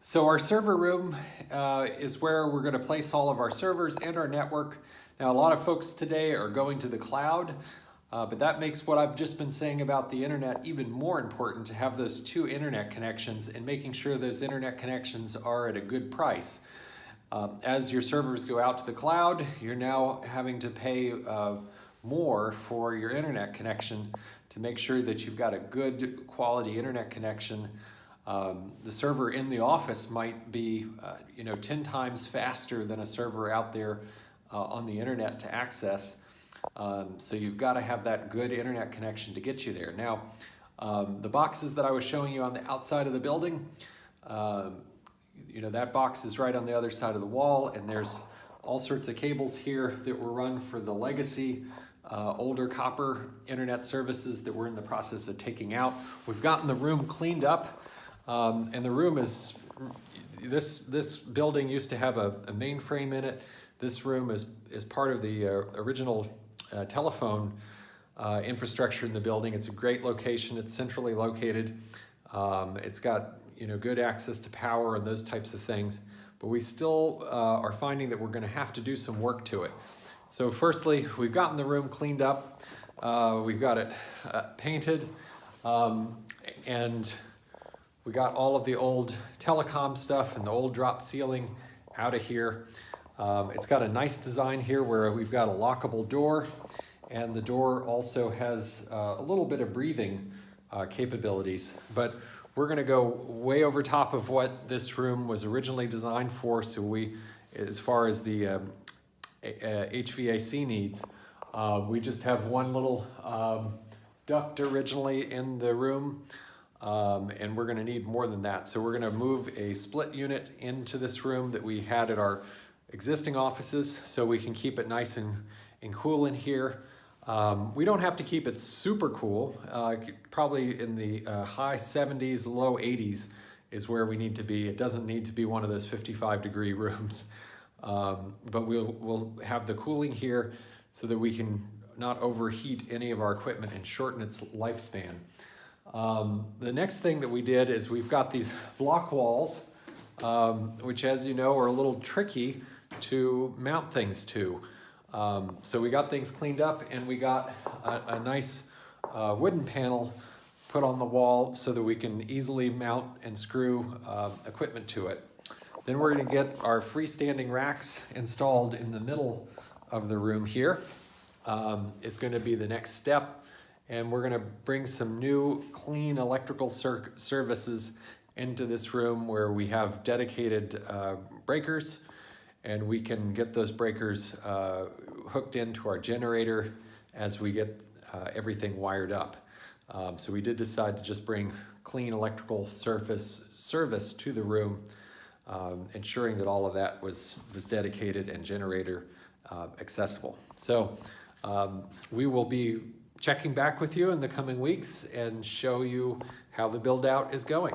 So our server room is where we're going to place all of our servers and our network. Now, a lot of folks today are going to the cloud, but that makes what I've just been saying about the internet even more important, to have those two internet connections and making sure those internet connections are at a good price. As your servers go out to the cloud, you're now having to pay more for your internet connection to make sure that you've got a good quality internet connection. The server in the office might be 10 times faster than a server out there on the internet to access. So you've got to have that good internet connection to get you there. Now, the boxes that I was showing you on the outside of the building, that box is right on the other side of the wall, and there's all sorts of cables here that were run for the legacy older copper internet services that we're in the process of taking out. We've gotten the room cleaned up, and the room is, this building used to have a mainframe in it. This room is part of the original telephone infrastructure in the building. It's a great location. It's centrally located. It's got good access to power and those types of things, but we still are finding that we're going to have to do some work to it. So firstly, we've gotten the room cleaned up. We've got it painted, and we got all of the old telecom stuff and the old drop ceiling out of here. It's got a nice design here where we've got a lockable door, and the door also has a little bit of breathing capabilities. But we're going to go way over top of what this room was originally designed for. So we, as far as the HVAC needs, we just have one little duct originally in the room, and we're going to need more than that. So we're going to move a split unit into this room that we had at our existing offices, so we can keep it nice and cool in here. We don't have to keep it super cool. Probably in the high 70s, low 80s is where we need to be. It doesn't need to be one of those 55-degree rooms. But we'll have the cooling here so that we can not overheat any of our equipment and shorten its lifespan. The next thing that we did is we've got these block walls, which, as you know, are a little tricky to mount things to. So we got things cleaned up, and we got a nice wooden panel put on the wall so that we can easily mount and screw equipment to it. Then we're going to get our freestanding racks installed in the middle of the room here. It's going to be the next step, and we're going to bring some new clean electrical services into this room where we have dedicated breakers, and we can get those breakers hooked into our generator as we get everything wired up. So we did decide to just bring clean electrical service to the room, ensuring that all of that was dedicated and generator accessible. So we will be checking back with you in the coming weeks and show you how the build out is going.